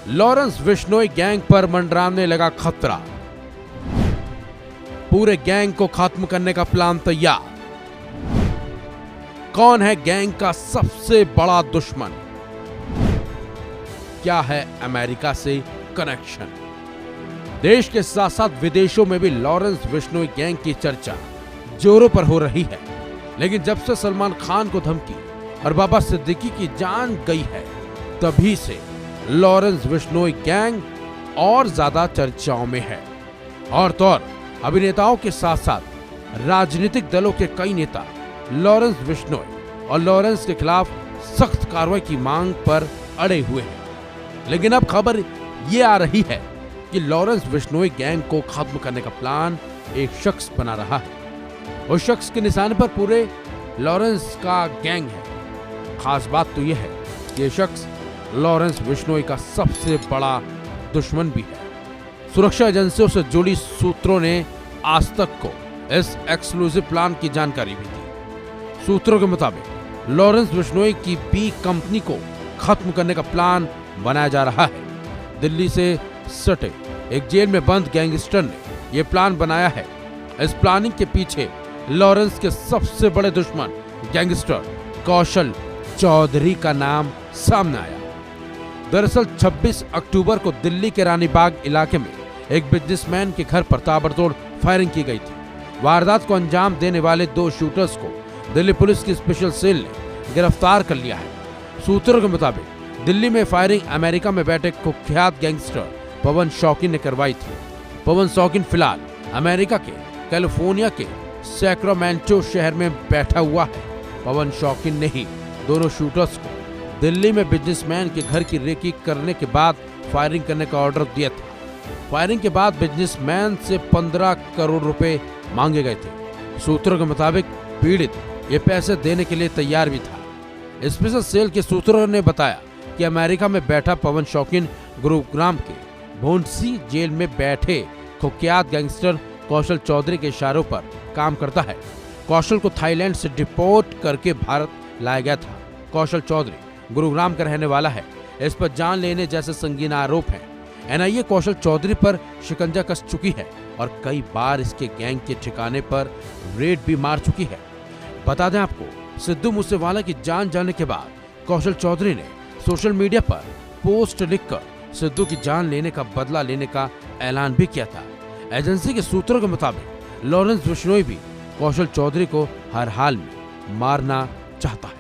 Lawrence Bishnoi gang पर मंडराने लगा खतरा। पूरे गैंग को खत्म करने का प्लान तैयार। कौन है गैंग का सबसे बड़ा दुश्मन? क्या है अमेरिका से कनेक्शन? देश के साथ साथ विदेशों में भी लॉरेंस बिश्नोई गैंग की चर्चा जोरों पर हो रही है। लेकिन जब से सलमान खान को धमकी और बाबा सिद्दीकी की जान गई है, तभी से लॉरेंस बिश्नोई गैंग और ज्यादा चर्चाओं में है। और तो और अभिनेताओं के साथ साथ राजनीतिक दलों के कई नेता लॉरेंस बिश्नोई और लॉरेंस के खिलाफ सख्त कार्रवाई की मांग पर अड़े हुए हैं। लेकिन अब खबर ये आ रही है कि लॉरेंस बिश्नोई गैंग को खत्म करने का प्लान एक शख्स बना रहा है। उस शख्स के निशाने पर पूरे लॉरेंस का गैंग है। खास बात तो यह है कि यह शख्स लॉरेंस बिश्नोई का सबसे बड़ा दुश्मन भी है। सुरक्षा एजेंसियों से जुड़ी सूत्रों ने आज तक को इस एक्सक्लूसिव प्लान की जानकारी भी दी। सूत्रों के मुताबिक लॉरेंस बिश्नोई की बी कंपनी को खत्म करने का प्लान बनाया जा रहा है। दिल्ली से सटे एक जेल में बंद गैंगस्टर ने यह प्लान बनाया है। इस प्लानिंग के पीछे लॉरेंस के सबसे बड़े दुश्मन गैंगस्टर कौशल चौधरी का नाम सामने आया। दरअसल 26 अक्टूबर को दिल्ली के रानी बाग इलाके में एक बिजनेसमैन के घर पर ताबड़तोड़ फायरिंग की गई थी। वारदात को अंजाम देने वाले 2 शूटर्स को दिल्ली पुलिस की स्पेशल सेल ने गिरफ्तार कर लिया है। सूत्रों के मुताबिक दिल्ली में फायरिंग अमेरिका में बैठे कुख्यात गैंगस्टर पवन शौकीन ने करवाई थी। पवन शौकीन फिलहाल अमेरिका के कैलिफोर्निया के सैक्रामेंटो शहर में बैठा हुआ है। पवन शौकीन ने ही दोनों शूटर्स को दिल्ली में बिजनेसमैन के घर की रेकी करने के बाद फायरिंग करने का ऑर्डर दिया था। फायरिंग के बाद बिजनेसमैन से 15 करोड़ रुपए मांगे गए थे। सूत्रों के मुताबिक पीड़ित ये पैसे देने के लिए तैयार भी था। स्पेशल सेल के सूत्रों ने बताया कि अमेरिका में बैठा पवन शौकीन गुरुग्राम के भोंडसी जेल में बैठे कुख्यात गैंगस्टर कौशल चौधरी के इशारों पर काम करता है। कौशल को थाईलैंड से डिपोर्ट करके भारत लाया गया था। कौशल चौधरी गुरुग्राम का रहने वाला है। इस पर जान लेने जैसे संगीन आरोप हैं। एनआईए कौशल चौधरी पर शिकंजा कस चुकी है और कई बार इसके गैंग के ठिकाने पर रेड भी मार चुकी है। बता दें आपको, सिद्धू मूसेवाला की जान जाने के बाद कौशल चौधरी ने सोशल मीडिया पर पोस्ट लिखकर सिद्धू की जान लेने का बदला लेने का ऐलान भी किया था। एजेंसी के सूत्रों के मुताबिक लॉरेंस बिश्नोई भी कौशल चौधरी को हर हाल में मारना चाहता है।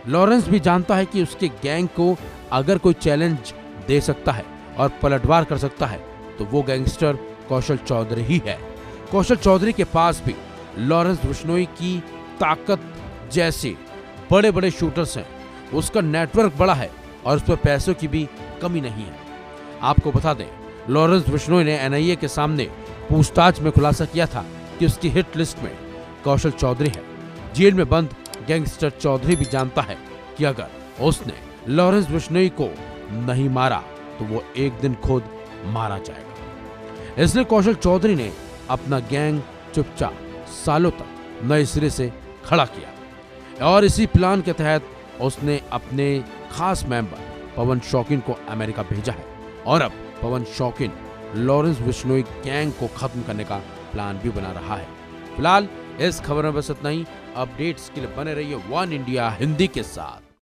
लॉरेंस भी जानता है कि उसके गैंग को अगर कोई चैलेंज दे सकता है और पलटवार कर सकता है तो वो गैंगस्टर कौशल चौधरी ही है। कौशल चौधरी के पास भी लॉरेंस बिश्नोई की ताकत जैसे बड़े बड़े शूटर्स हैं। उसका नेटवर्क बड़ा है और उस पर पैसों की भी कमी नहीं है। आपको बता दें, लॉरेंस बिश्नोई ने एनआईए के सामने पूछताछ में खुलासा किया था कि उसकी हिट लिस्ट में कौशल चौधरी है। जेल में बंद गैंगस्टर चौधरी भी जानता है कि अगर उसने लॉरेंस बिश्नोई को नहीं मारा तो वो एक दिन खुद मारा जाएगा। इसलिए कौशल चौधरी ने अपना गैंग चुपचाप सालों तक नए सिरे से खड़ा किया और इसी प्लान के तहत उसने अपने खास मेंबर पवन शौकीन को अमेरिका भेजा है। और अब पवन शौकीन लॉरेंस बिश्नोई गैंग को खत्म करने का प्लान भी बना रहा है। फिलहाल इस खबर में बस इतना ही। अपडेट्स के लिए बने रहिए वन इंडिया हिंदी के साथ।